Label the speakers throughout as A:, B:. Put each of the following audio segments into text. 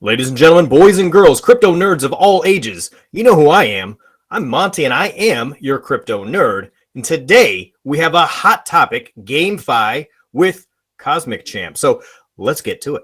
A: Ladies and gentlemen, boys and girls, crypto nerds of all ages, you know who I am. I'm Monty and I am your crypto nerd. And today we have a hot topic, Gamefi with Cosmic Champ. So let's get to it.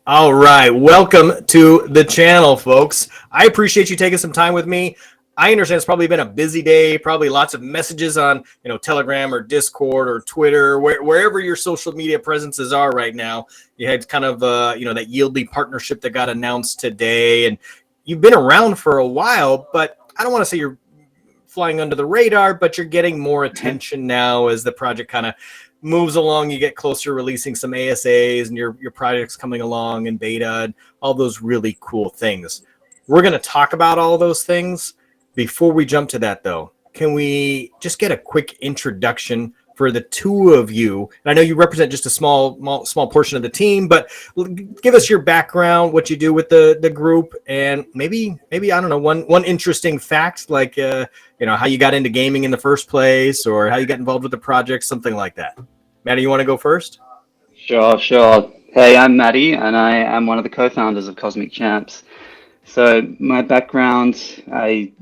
A: All right, welcome to the channel, folks. I appreciate you taking some time with me. I understand it's probably been a busy day, probably lots of messages on, Telegram or Discord or Twitter, wherever your social media presences are right now. You had kind of, that YLDY partnership that got announced today, and you've been around for a while, but I don't want to say you're flying under the radar, but you're getting more attention now as the project kind of moves along. You get closer to releasing some ASAs and your project's coming along in beta and all those really cool things. We're going to talk about all those things. Before we jump to that, though, can we just get a quick introduction for the two of you? And I know you represent just a small portion of the team, but give us your background, what you do with the group, and maybe I don't know, one interesting fact, like how you got into gaming in the first place, or how you got involved with the project, something like that. Maddie, you want to go first?
B: Sure. Hey, I'm Maddie, and I am one of the co-founders of Cosmic Champs. So my background, I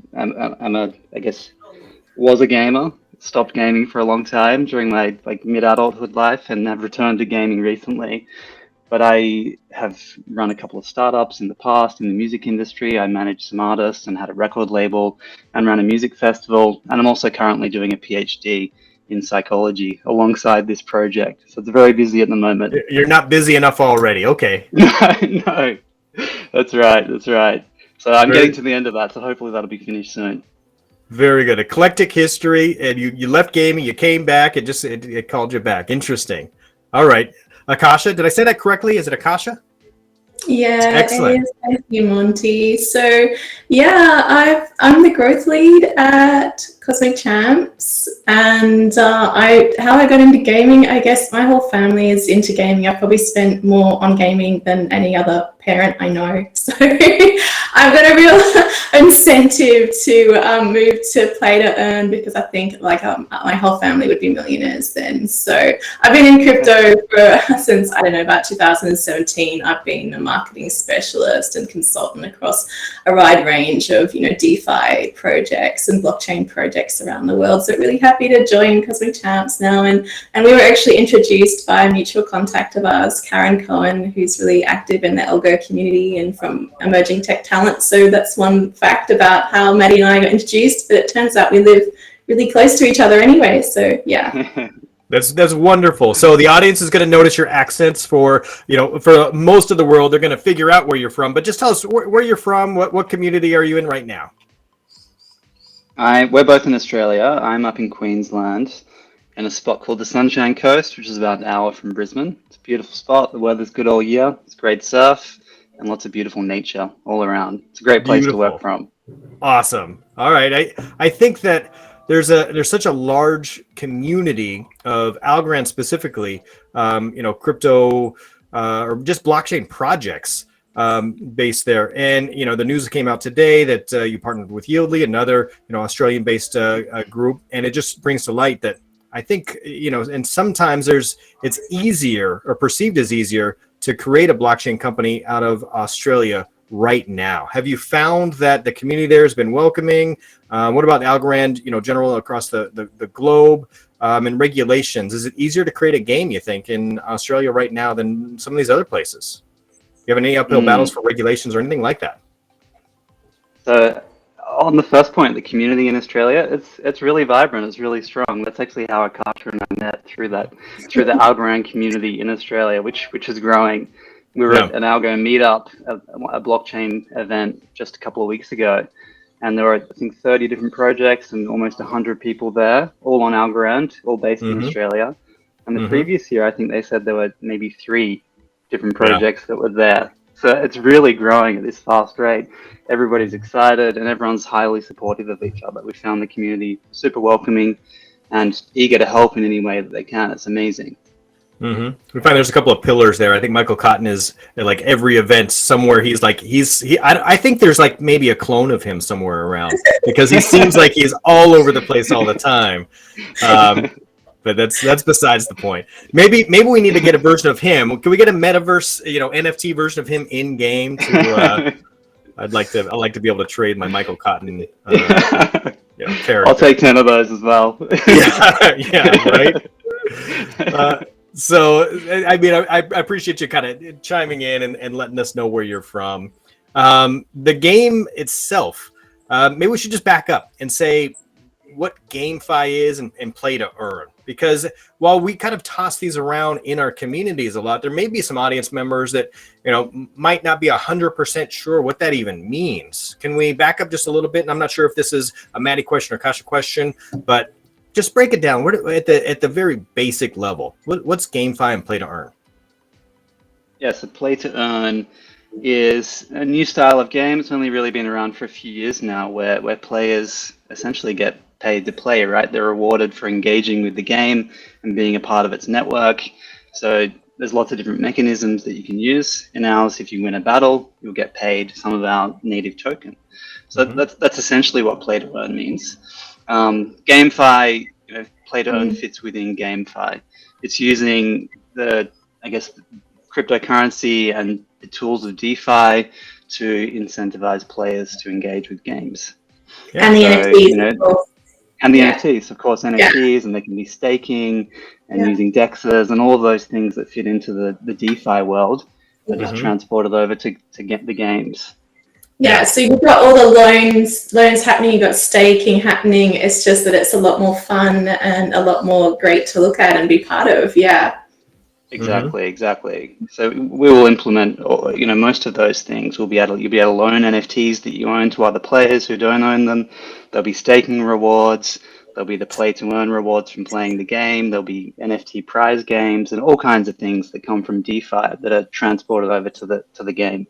B: was a gamer. Stopped gaming for a long time during my mid-adulthood life, and have returned to gaming recently. But I have run a couple of startups in the past in the music industry. I managed some artists and had a record label and ran a music festival. And I'm also currently doing a PhD in psychology alongside this project. So it's very busy at the moment.
A: You're not busy enough already. Okay.
B: No. That's right. So I'm getting to the end of that, so hopefully that'll be finished soon.
A: Very good. Eclectic history, and you left gaming, you came back, it called you back. Interesting. All right. Akasha, did I say that correctly? Is it Akasha?
C: Yeah,
A: excellent.
C: It is. Thank you, Monty. So yeah, I'm the growth lead at Cosmic Champs, and how I got into gaming, I guess my whole family is into gaming. I probably spent more on gaming than any other parent I know. So I've got a real incentive to move to play to earn, because I think my whole family would be millionaires then. So I've been in crypto since, I don't know, about 2017. I've been a marketing specialist and consultant across a wide range of, DeFi projects and blockchain projects around the world. So really happy to join Cosmic Champs now. And we were actually introduced by a mutual contact of ours, Karen Cohen, who's really active in the ALGO community and from emerging tech talent. So that's one fact about how Maddie and I got introduced, but it turns out we live really close to each other anyway. So yeah.
A: That's wonderful. So the audience is going to notice your accents for most of the world. They're going to figure out where you're from, but just tell us where you're from. What community are you in right now?
B: We're both in Australia. I'm up in Queensland in a spot called the Sunshine Coast, which is about an hour from Brisbane. It's a beautiful spot. The weather's good all year. It's great surf and lots of beautiful nature all around. It's a great place to work from. Awesome.
A: All right. I think that there's such a large community of Algorand specifically, crypto or just blockchain projects based there. And, the news came out today that you partnered with YLDY, another, Australian-based group. And it just brings to light that I think, and sometimes it's easier or perceived as easier to create a blockchain company out of Australia right now. Have you found that the community there has been welcoming? What about Algorand, general across the globe, and regulations? Is it easier to create a game, you think, in Australia right now than some of these other places? Do you have any uphill battles for regulations or anything like that?
B: So on the first point, the community in Australia, it's really vibrant. It's really strong. That's actually how Akasha and I met, through the Algorand community in Australia, which is growing. We were at an ALGO meetup, a blockchain event just a couple of weeks ago, and there were, I think, 30 different projects and almost 100 people there, all on Algorand, all based in Australia. And the previous year, I think they said there were maybe 3 different projects that were there. So it's really growing at this fast rate. Everybody's excited and everyone's highly supportive of each other. We found the community super welcoming and eager to help in any way that they can. It's amazing.
A: We find there's a couple of pillars there. I think Michael Cotton is at like every event somewhere. I think there's like maybe a clone of him somewhere around because he seems like he's all over the place all the time. But that's besides the point. Maybe we need to get a version of him. Can we get a metaverse, NFT version of him in game? I'd like to be able to trade my Michael Cotton character.
B: I'll take 10 of those as well.
A: yeah, right. So, I mean, I appreciate you kind of chiming in and letting us know where you're from. The game itself, maybe we should just back up and say what Gamefi is and play to earn. Because while we kind of toss these around in our communities a lot, there may be some audience members that, might not be 100% sure what that even means. Can we back up just a little bit? And I'm not sure if this is a Maddie question or Kasha question, but just break it down. At the very basic level, what's Gamefi and play to earn?
B: Yeah, so play to earn is a new style of game. It's only really been around for a few years now, where players essentially get paid to play, right? They're rewarded for engaging with the game and being a part of its network. So there's lots of different mechanisms that you can use. In ours, if you win a battle, you'll get paid some of our native token. So that's essentially what play to earn means. Gamefi, play to earn fits within Gamefi. It's using cryptocurrency and the tools of DeFi to incentivize players to engage with games.
C: Yeah. And the NFTs,
B: and the NFTs, of course, NFTs, and they can be staking and using DEXs and all of those things that fit into the DeFi world that is transported over to get the games.
C: Yeah, so you've got all the loans happening, you've got staking happening. It's just that it's a lot more fun and a lot more great to look at and be part of. Yeah.
B: Exactly. So we will implement, most of those things. You'll be able to loan NFTs that you own to other players who don't own them. There'll be staking rewards. There'll be the play to earn rewards from playing the game. There'll be NFT prize games and all kinds of things that come from DeFi that are transported over to the game.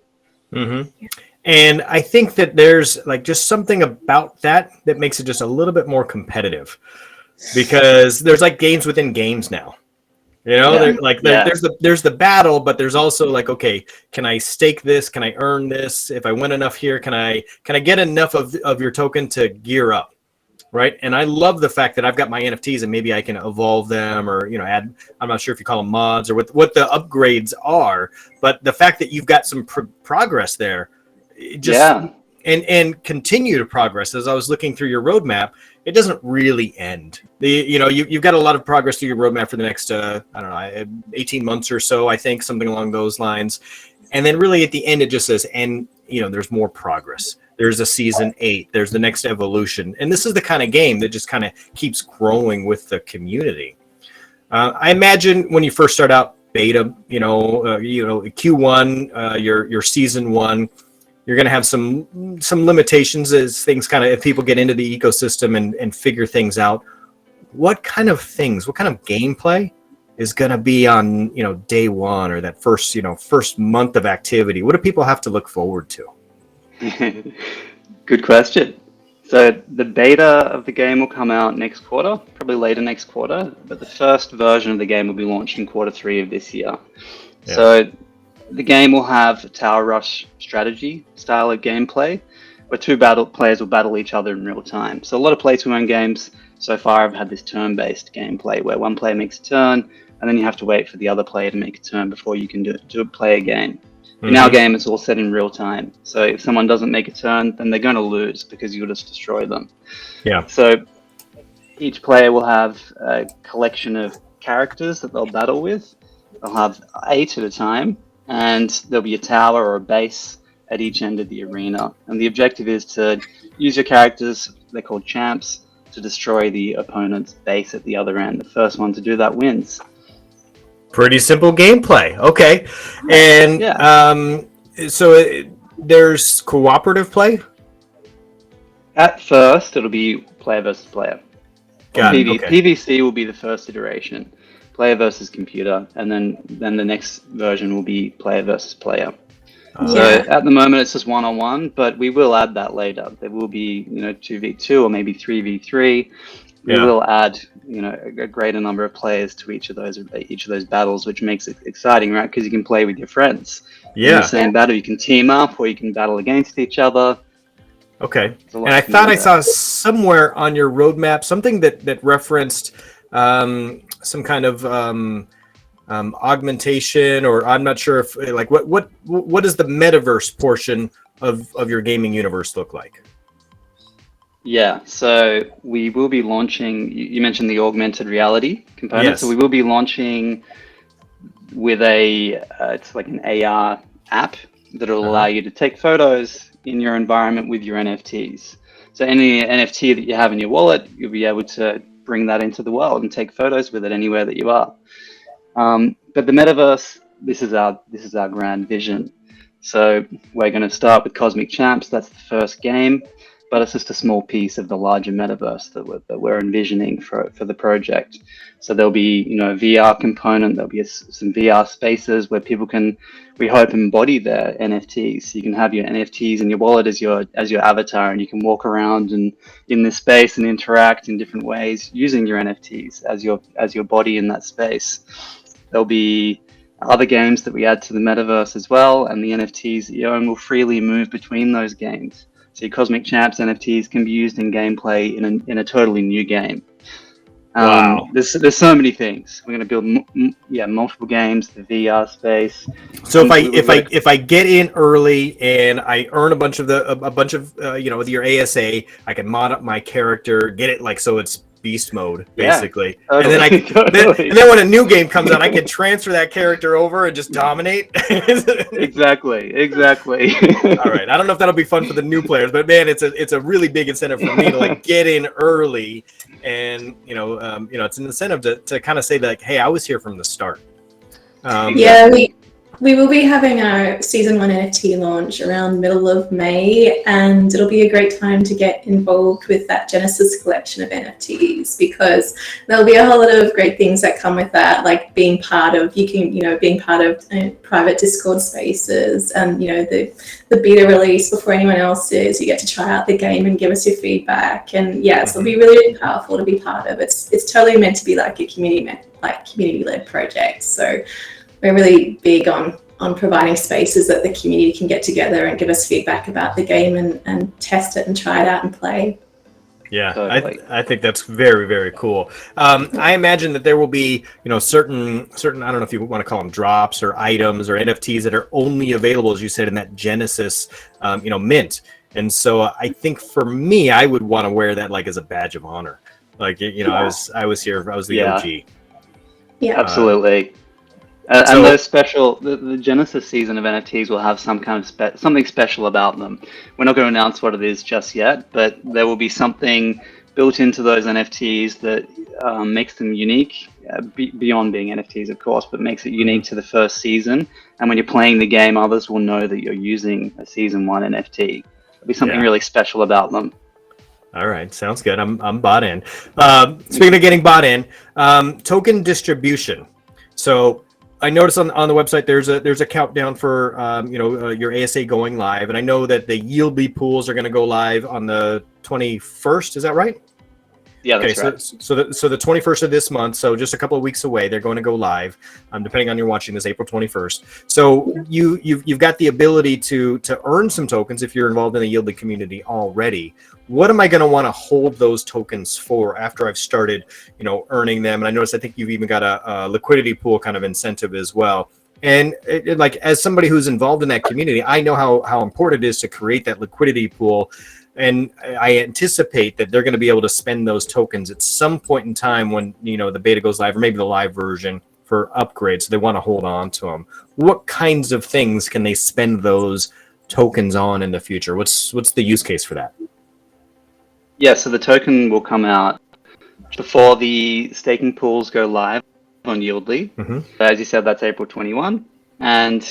A: And I think that there's like just something about that makes it just a little bit more competitive, because there's like games within games now. There's the battle, but there's also like, okay, can I stake this? Can I earn this? If I win enough here, can I get enough of your token to gear up, right? And I love the fact that I've got my NFTs and maybe I can evolve them or add. I'm not sure if you call them mods or what the upgrades are, but the fact that you've got some progress there, and continue to progress. As I was looking through your roadmap, it doesn't really end. You've got a lot of progress through your roadmap for the next 18 months or so, I think, something along those lines. And then really at the end it just says, and there's more progress. There's a season 8, there's the next evolution. And this is the kind of game that just kind of keeps growing with the community. I imagine when you first start out beta, Q1, your season 1, you're going to have some limitations as things if people get into the ecosystem and figure things out. What kind of gameplay is going to be on, day one or that first month of activity? What do people have to look forward to?
B: Good question. So the beta of the game will come out next quarter, probably later next quarter, but the first version of the game will be launched in Q3 of this year. Yeah. So the game will have a tower rush strategy style of gameplay where two players will battle each other in real time. So a lot of play to earn games so far have had this turn-based gameplay where one player makes a turn and then you have to wait for the other player to make a turn before you can play a game. In our game, it's all set in real time. So if someone doesn't make a turn, then they're going to lose because you'll just destroy them.
A: Yeah.
B: So each player will have a collection of characters that they'll battle with. They'll have 8 at a time. And there'll be a tower or a base at each end of the arena. And the objective is to use your characters, they're called champs, to destroy the opponent's base at the other end. The first one to do that wins.
A: Pretty simple gameplay. Okay. And there's cooperative play?
B: At first, it'll be player versus player. PVC will be the first iteration. Player versus computer, and then the next version will be player versus player. So at the moment it's just 1-on-1, but we will add that later. There will be 2v2 or maybe 3v3. We will add a greater number of players to each of those battles, which makes it exciting, right? Because you can play with your friends. In the same battle, you can team up or you can battle against each other.
A: Okay. And I thought I saw somewhere on your roadmap something that referenced some kind of augmentation, or I'm not sure if like what does the metaverse portion of your gaming universe look like?
B: Yeah, so we will be launching, you mentioned the augmented reality component.
A: Yes.
B: So we will be launching with it's like an AR app that will allow you to take photos in your environment with your NFTs. So any NFT that you have in your wallet, you'll be able to bring that into the world and take photos with it anywhere that you are. But the metaverse, this is our grand vision. So we're going to start with Cosmic Champs. That's the first game, but it's just a small piece of the larger metaverse that we're envisioning for the project. So there'll be a VR component. There'll be some VR spaces where people can, we hope, embody their NFTs. So you can have your NFTs in your wallet as your avatar, and you can walk around and in this space and interact in different ways using your NFTs as your body in that space. There'll be other games that we add to the metaverse as well, and the NFTs that you own will freely move between those games. So your Cosmic Champs NFTs can be used in gameplay in a totally new game.
A: Wow.
B: There's so many things. We're going to build multiple games, the VR space.
A: So if I get in early and I earn a bunch of with your ASA, I can mod up my character, get it like so it's beast mode basically,
B: totally,
A: and then and then when a new game comes out, I can transfer that character over and just dominate.
B: Exactly.
A: All right, I don't know if that'll be fun for the new players, but man, it's a really big incentive for me to like get in early, and it's an incentive to kind of say that, hey, I was here from the start.
C: We will be having our season 1 NFT launch around middle of May, and it'll be a great time to get involved with that Genesis collection of NFTs, because there'll be a whole lot of great things that come with that, like being part of private Discord spaces, and the beta release before anyone else is. You get to try out the game and give us your feedback, and so it'll be really powerful to be part of. It's totally meant to be like a community-led project. So we're really big on providing spaces that the community can get together and give us feedback about the game and test it and try it out and play.
A: Yeah, totally. I think that's very, very cool. I imagine that there will be, certain, I don't know if you want to call them drops or items or NFTs that are only available, as you said, in that Genesis, mint. And so I think for me, I would want to wear that like as a badge of honor. Like, I was the OG.
C: Yeah,
B: absolutely. And those special, the Genesis season of NFTs will have some kind of something special about them. We're not going to announce what it is just yet, but there will be something built into those NFTs that makes them unique, beyond being NFTs, of course, but makes it unique to the first season. And when you're playing the game, others will know that you're using a season 1 NFT. There'll be something really special about them.
A: All right, sounds good. I'm bought in. Speaking of getting bought in, token distribution. So I noticed on the website there's a countdown for your ASA going live, and I know that the YLDY pools are going to go live on the 21st. Is that right?
B: Yeah, that's right.
A: So the 21st of this month, so just a couple of weeks away, they're going to go live. Depending on you're watching this, April 21st. So you've got the ability to earn some tokens if you're involved in the YLDY community already. What am I going to want to hold those tokens for after I've started, earning them? And I noticed I think you've even got a liquidity pool kind of incentive as well. And like as somebody who's involved in that community, I know how important it is to create that liquidity pool. And I anticipate that they're going to be able to spend those tokens at some point in time when, the beta goes live, or maybe the live version for upgrades. So they want to hold on to them. What kinds of things can they spend those tokens on in the future? What's the use case for that?
B: Yeah, so the token will come out before the staking pools go live on YLDY. Mm-hmm. As you said, that's April 21. And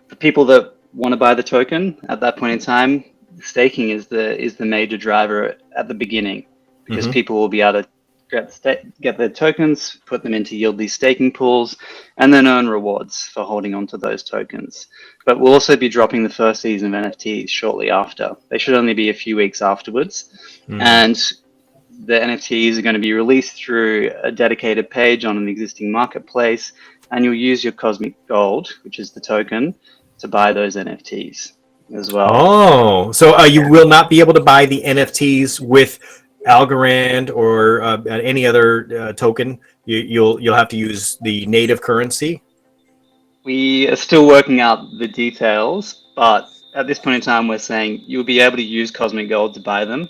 B: for people that want to buy the token at that point in time, staking is the major driver at the beginning, because people will be able to get their tokens, put them into YLDY staking pools, and then earn rewards for holding on to those tokens. But we'll also be dropping the first season of NFTs shortly after. They should only be a few weeks afterwards. And the NFTs are going to be released through a dedicated page on an existing marketplace, and you'll use your Cosmic Gold, which is the token, to buy those NFTs as well.
A: Oh, so you will not be able to buy the NFTs with Algorand or any other token. You'll have to use the native currency.
B: We are still working out the details, but at this point in time, we're saying you'll be able to use Cosmic Gold to buy them.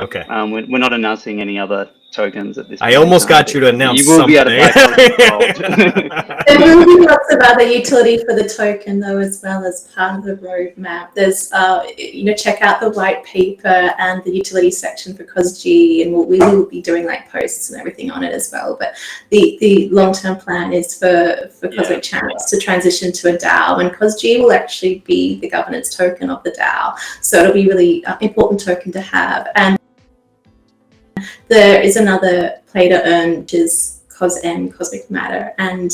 A: Okay.
B: We're not announcing any other tokens at this point.
A: I almost got you to announce
B: you will
A: something.
B: be able to buy Cosmic Gold.
C: There will be lots of other utility for the token, though, as well as part of the roadmap. There's, check out the white paper and the utility section for CosG, and we will be doing like posts and everything on it as well. But the long-term plan is for Cosmic Champs to transition to a DAO, and CosG will actually be the governance token of the DAO. So it'll be really important token to have. And there is another play to earn, which is CosM, Cosmic Matter, and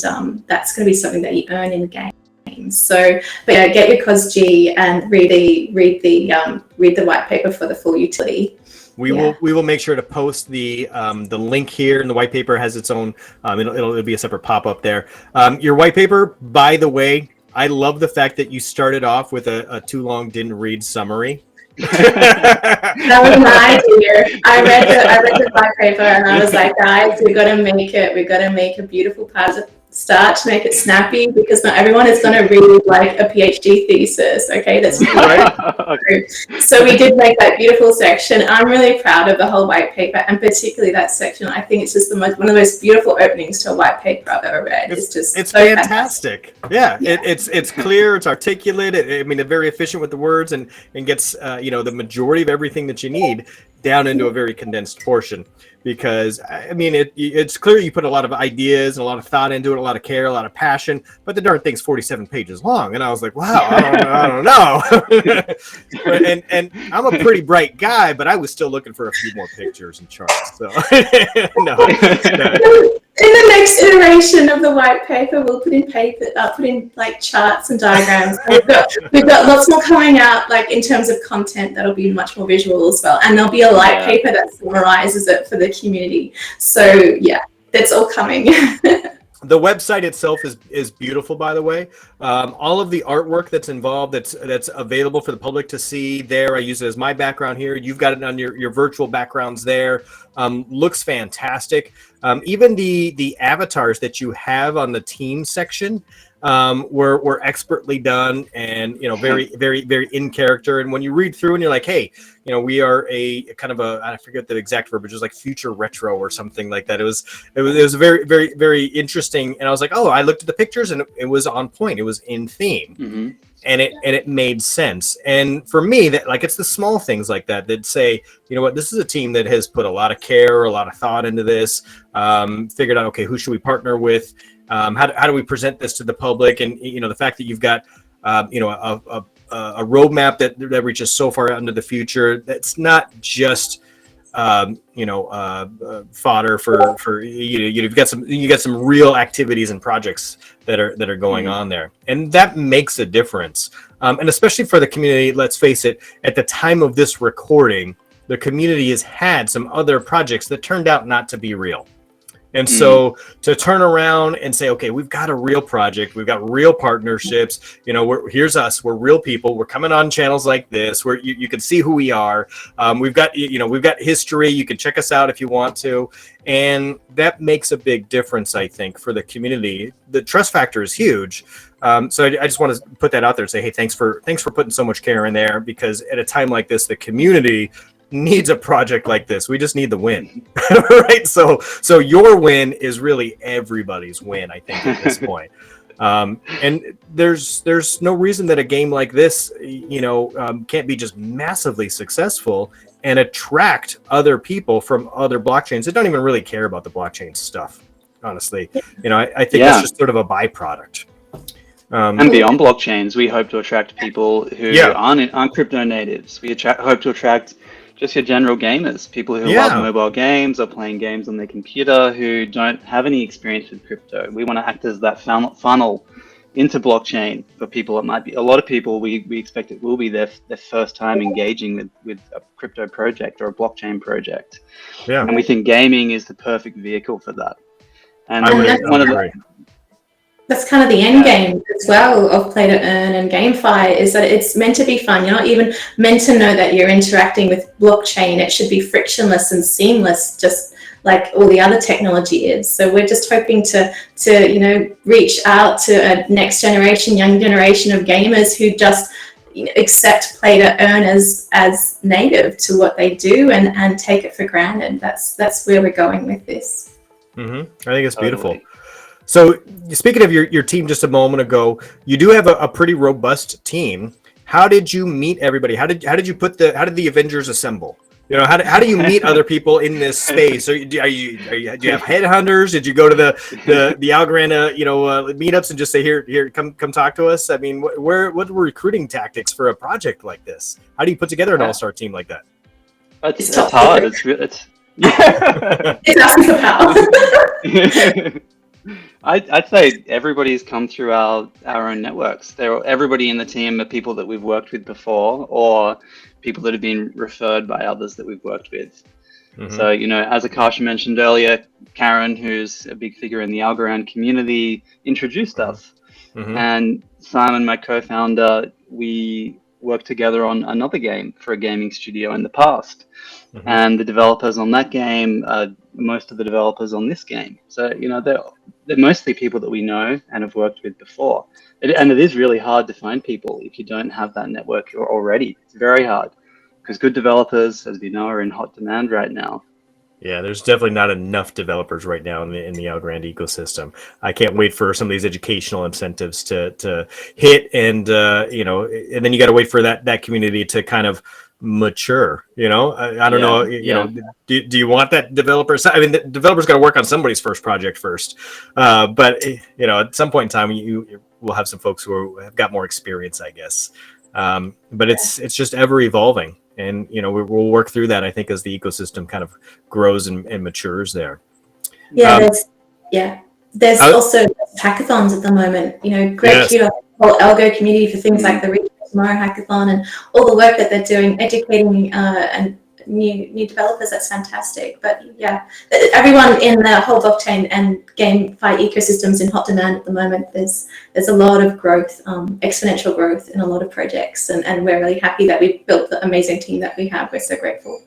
C: that's going to be something that you earn in games. So, but yeah, get your CosG and read the white paper for the full utility.
A: We will make sure to post the link here, and the white paper has its own. It'll be a separate pop up there. Your white paper, by the way, I love the fact that you started off with a too long didn't read summary.
C: That was my idea. I read the white paper and I was like, guys, we got to make a beautiful part of the start to make it snappy, because not everyone is going to read like a PhD thesis. Okay, that's right. So we did make that beautiful section. I'm really proud of the whole white paper, and particularly that section. I think it's just one of the most beautiful openings to a white paper I've ever read. It's so
A: fantastic. Yeah. It's clear, it's articulate. It's very efficient with the words, and gets the majority of everything that you need down into a very condensed portion. Because it's clear you put a lot of ideas and a lot of thought into it, a lot of care, a lot of passion, but the darn thing's 47 pages long, and I was like, wow, I don't know. and I'm a pretty bright guy, but I was still looking for a few more pictures and charts. So no.
C: In the next iteration of the white paper, we'll put in like charts and diagrams. And we've got lots more coming out, like in terms of content that'll be much more visual as well. And there'll be a light paper that summarizes it for the community. So yeah, that's all coming.
A: The website itself is beautiful, by the way. All of the artwork that's involved, that's available for the public to see there. I use it as my background here. You've got it on your virtual backgrounds there. Looks fantastic. Even the avatars that you have on the team section were expertly done, and very, very, very in character. And when you read through and you're like, hey, we are a kind of I forget the exact verbiage, just like future retro or something like that. It was very, very, very interesting. And I was like, oh, I looked at the pictures and it was on point. It was in theme. Mm-hmm. And it made sense. And for me, that it's the small things like that say, you know what, this is a team that has put a lot of care, a lot of thought into this, figured out, okay, who should we partner with? How do we present this to the public? And the fact that you've got a roadmap that reaches so far out into the future, that's not just fodder for you got some real activities and projects that are going on there, and that makes a difference. And especially for the community, let's face it, at the time of this recording, the community has had some other projects that turned out not to be real. And so to turn around and say, okay, we've got a real project, we've got real partnerships, here's us, we're real people, we're coming on channels like this where you can see who we are. We've got history, you can check us out if you want to. And that makes a big difference, I think, for the community. The trust factor is huge. So I just want to put that out there and say, hey, thanks for putting so much care in there, because at a time like this, the community needs a project like this. We just need the win. Right? So your win is really everybody's win, I think, at this point. And there's no reason that a game like this, can't be just massively successful and attract other people from other blockchains that don't even really care about the blockchain stuff. Honestly, I think it's just sort of a byproduct.
B: And beyond blockchains, we hope to attract people who aren't crypto natives. We hope to attract just your general gamers, people who love mobile games or playing games on their computer, who don't have any experience with crypto. We want to act as that funnel into blockchain for people. It might be a lot of people. We expect it will be their first time engaging with a crypto project or a blockchain project.
A: Yeah.
B: And we think gaming is the perfect vehicle for that. And
A: I would
B: one of the
A: agree.
C: That's kind of the end game as well of play to earn and Gamefi, is that it's meant to be fun. You're not even meant to know that you're interacting with blockchain. It should be frictionless and seamless, just like all the other technology is. So we're just hoping to reach out to a next generation, young generation of gamers who just accept play to earn as native to what they do and take it for granted. That's where we're going with this.
A: I think it's beautiful.
B: Totally.
A: So speaking of your team just a moment ago, you do have a pretty robust team. How did you meet everybody? How did the Avengers assemble? How do you meet other people in this space? Do you have headhunters? Did you go to the Algorand meetups and just say here come talk to us? I mean, what were recruiting tactics for a project like this? How do you put together an all-star team like that?
B: It's hard. It's
C: asking for power.
B: I'd say everybody's come through our own networks. Everybody in the team are people that we've worked with before, or people that have been referred by others that we've worked with. So, as Akash mentioned earlier, Karen, who's a big figure in the Algorand community, introduced us. And Simon, my co-founder, we worked together on another game for a gaming studio in the past. And the developers on that game are most of the developers on this game. So, they're mostly people that we know and have worked with before. And it is really hard to find people if you don't have that network already. It's very hard because good developers, as we know, are in hot demand right now.
A: Yeah, there's definitely not enough developers right now in the Algorand ecosystem. I can't wait for some of these educational incentives to hit, and and then you got to wait for that community to kind of mature. I don't know. Do you want that developer? I mean, the developer's got to work on somebody's first project first, but at some point in time, you will have some folks who have got more experience, I guess. But it's just ever evolving. And, we'll work through that, I think, as the ecosystem kind of grows and matures there.
C: There's also hackathons at the moment. Great kudos to the whole ALGO community for things like the Tomorrow Hackathon and all the work that they're doing, educating and new developers. That's fantastic. But everyone in the whole blockchain and GameFi ecosystems in hot demand at the moment. There's a lot of growth, exponential growth in a lot of projects, and we're really happy that we've built the amazing team that we have. We're so grateful.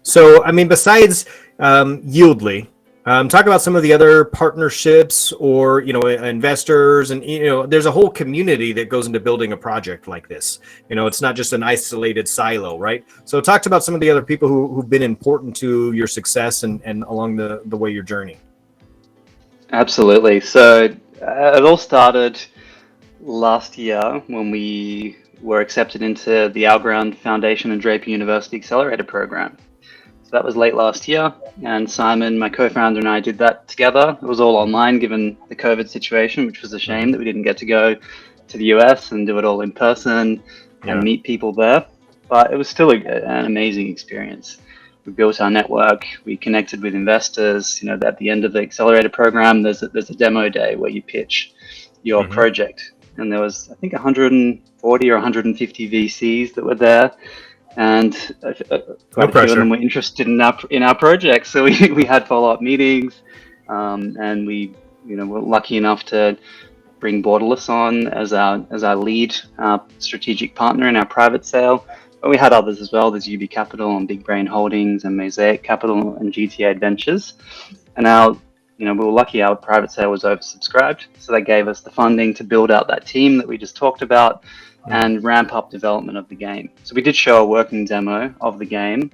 A: So, I mean, besides YLDY, talk about some of the other partnerships or, investors, and, there's a whole community that goes into building a project like this. It's not just an isolated silo, right? So talk about some of the other people who've been important to your success and along the way your journey.
B: Absolutely. So it all started last year when we were accepted into the Algorand Foundation and Draper University Accelerator Program. That was late last year, and Simon, my co-founder, and I did that together. It was all online given the COVID situation, which was a shame that we didn't get to go to the US and do it all in person and meet people there. But it was still an amazing experience. We built our network, we connected with investors. At the end of the accelerator program, there's a demo day where you pitch your project. And there was, I think, 140 or 150 VCs that were there. And quite a few of them were interested in our project, so we had follow-up meetings, and we were lucky enough to bring Borderless on as our lead strategic partner in our private sale. But we had others as well. There's UB Capital and Big Brain Holdings and Mosaic Capital and GTA Adventures. And we were lucky our private sale was oversubscribed, so they gave us the funding to build out that team that we just talked about and ramp up development of the game. So we did show a working demo of the game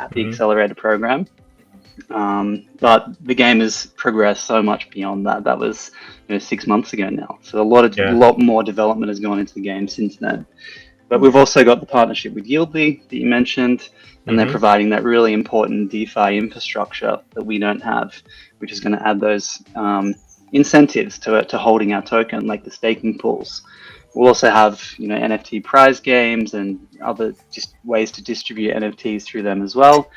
B: at the accelerator program, but the game has progressed so much beyond that. That was 6 months ago now. So a lot more development has gone into the game since then. But we've also got the partnership with YLDY that you mentioned, and they're providing that really important DeFi infrastructure that we don't have, which is going to add those incentives to holding our token, like the staking pools. We'll also have, NFT prize games and other just ways to distribute NFTs through them as well.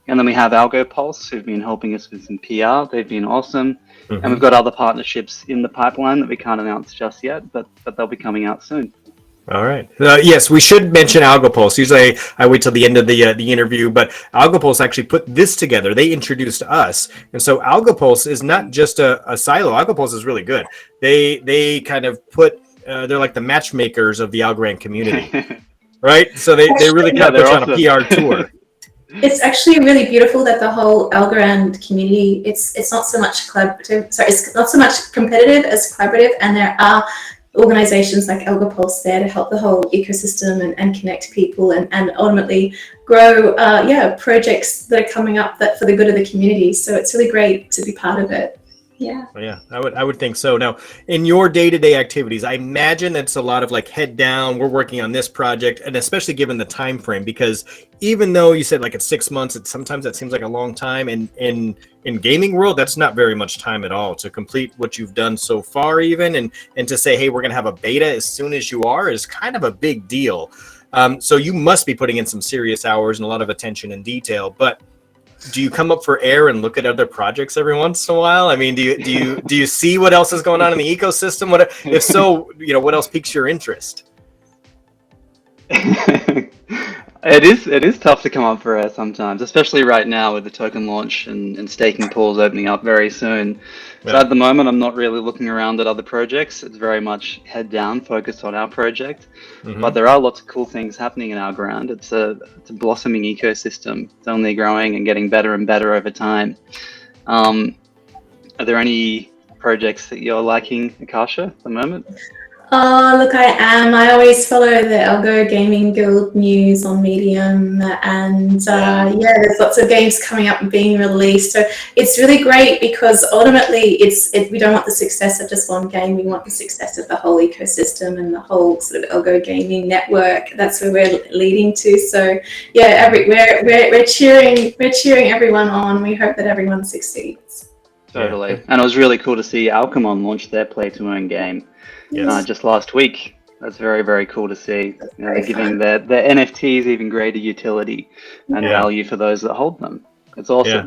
B: And then we have ALGOPULSE, who've been helping us with some PR. They've been awesome. And
A: Mhm.
B: we've got other partnerships in the pipeline that we can't announce just yet, but they'll be coming out soon.
A: All right. Yes, we should mention ALGOPULSE. Usually I wait till the end of the interview, but ALGOPULSE actually put this together. They introduced us. And so ALGOPULSE is not just a silo. ALGOPULSE is really good. They kind of put, they're like the matchmakers of the Algorand community, right? So they really kind of put you on a PR tour.
C: It's actually really beautiful that the whole Algorand community, it's not so much collaborative, sorry, it's not so much competitive as collaborative, and there are organizations like ALGOPULSE there to help the whole ecosystem and connect people and ultimately grow projects that are coming up that for the good of the community. So it's really great to be part of it. Yeah.
A: Yeah, I would think so. Now, in your day-to-day activities, I imagine it's a lot of like head down, we're working on this project, and especially given the time frame, because even though you said like it's 6 months, sometimes that seems like a long time. And in gaming world, that's not very much time at all to complete what you've done so far, even and to say, hey, we're gonna have a beta as soon as you are is kind of a big deal. So you must be putting in some serious hours and a lot of attention and detail, but do you come up for air and look at other projects every once in a while? I mean, do you see what else is going on in the ecosystem? What if so, what else piques your interest?
B: It is tough to come up for air sometimes, especially right now with the token launch and staking pools opening up very soon. So
A: Yeah.
B: at the moment, I'm not really looking around at other projects. It's very much head down, focused on our project.
A: Mhm.
B: But there are lots of cool things happening in Algorand. It's a blossoming ecosystem. It's only growing and getting better and better over time. Are there any projects that you're liking, Akasha, at the moment?
C: Oh, look, I am. I always follow the ALGO Gaming Guild news on Medium, and there's lots of games coming up and being released. So it's really great because ultimately, we don't want the success of just one game. We want the success of the whole ecosystem and the whole sort of ALGO gaming network. That's where we're leading to. So yeah, we're cheering everyone on. We hope that everyone succeeds.
B: Totally.
A: Yeah.
B: And it was really cool to see Alchemon launch their play-to-earn game.
A: Yes.
B: Just last week. That's very, very cool to see. They're giving their NFTs even greater utility and value for those that hold them. It's awesome.
A: Yeah.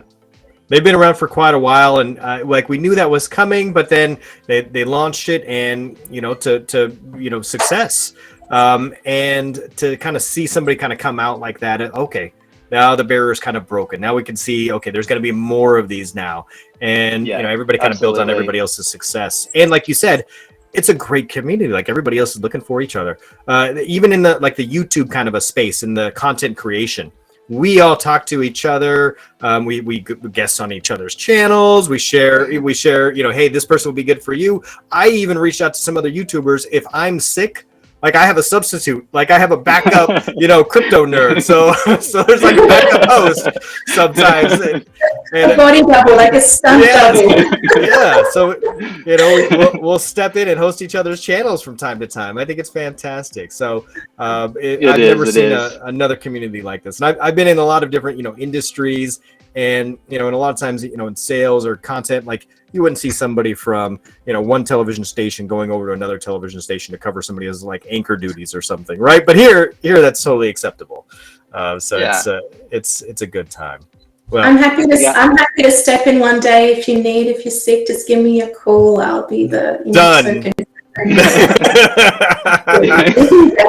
A: They've been around for quite a while, and like we knew that was coming, but then they launched it, and to success, and to kind of see somebody kind of come out like that. Okay, now the barrier is kind of broken. Now we can see, okay, there's going to be more of these now, and everybody kind of builds on everybody else's success. And like you said, it's a great community. Like everybody else is looking for each other. Even in the YouTube kind of a space in the content creation, we all talk to each other. We guest on each other's channels. We share. Hey, this person will be good for you. I even reached out to some other YouTubers. If I'm sick, like I have a substitute, like I have a backup, KryptoNurd. So there's like a backup host sometimes. And
C: a body double, like a stunt double.
A: Yeah. So, we'll step in and host each other's channels from time to time. I think it's fantastic. So I've never seen another community like this. And I've been in a lot of different, industries. And, and a lot of times, in sales or content, like you wouldn't see somebody from, one television station going over to another television station to cover somebody as like anchor duties or something. Right. But here that's totally acceptable. It's a good time. Well,
C: I'm happy to step in one day if you need. If you're sick, just give me a call. I'll be the
A: done.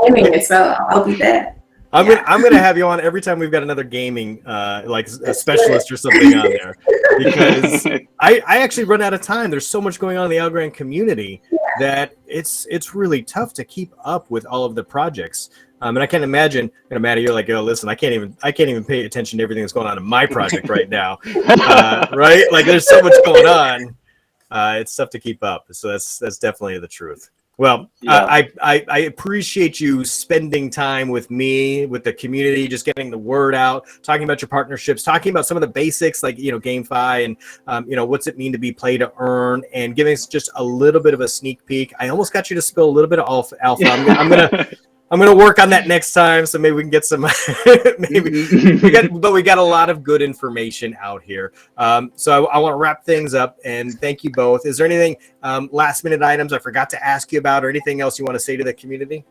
C: Gaming as well. I'll be there.
A: I'm gonna have you on every time we've got another gaming like a specialist or something on there, because I actually run out of time. There's so much going on in the Algorand community that it's really tough to keep up with all of the projects. And I can't imagine, Maddie, you're like, listen, I can't even pay attention to everything that's going on in my project right now, right? Like there's so much going on. It's tough to keep up. So that's definitely the truth. Well, I appreciate you spending time with me, with the community, just getting the word out, talking about your partnerships, talking about some of the basics like, Gamefi and, what's it mean to be play to earn, and giving us just a little bit of a sneak peek. I almost got you to spill a little bit of alpha. I'm gonna work on that next time, so maybe we can get some. But we got a lot of good information out here. So I want to wrap things up, and thank you both. Is there anything last minute items I forgot to ask you about, or anything else you want to say to the community?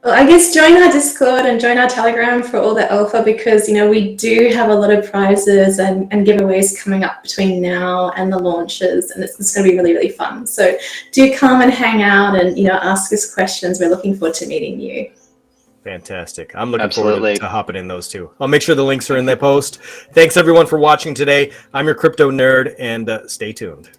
C: Well, I guess join our Discord and join our Telegram for all the alpha because, we do have a lot of prizes and giveaways coming up between now and the launches, and it's going to be really, really fun. So do come and hang out and, ask us questions. We're looking forward to meeting you.
A: Fantastic. I'm looking
B: Absolutely.
A: forward to hopping in those too. I'll make sure the links are in the post. Thanks everyone for watching today. I'm your crypto nerd, and stay tuned.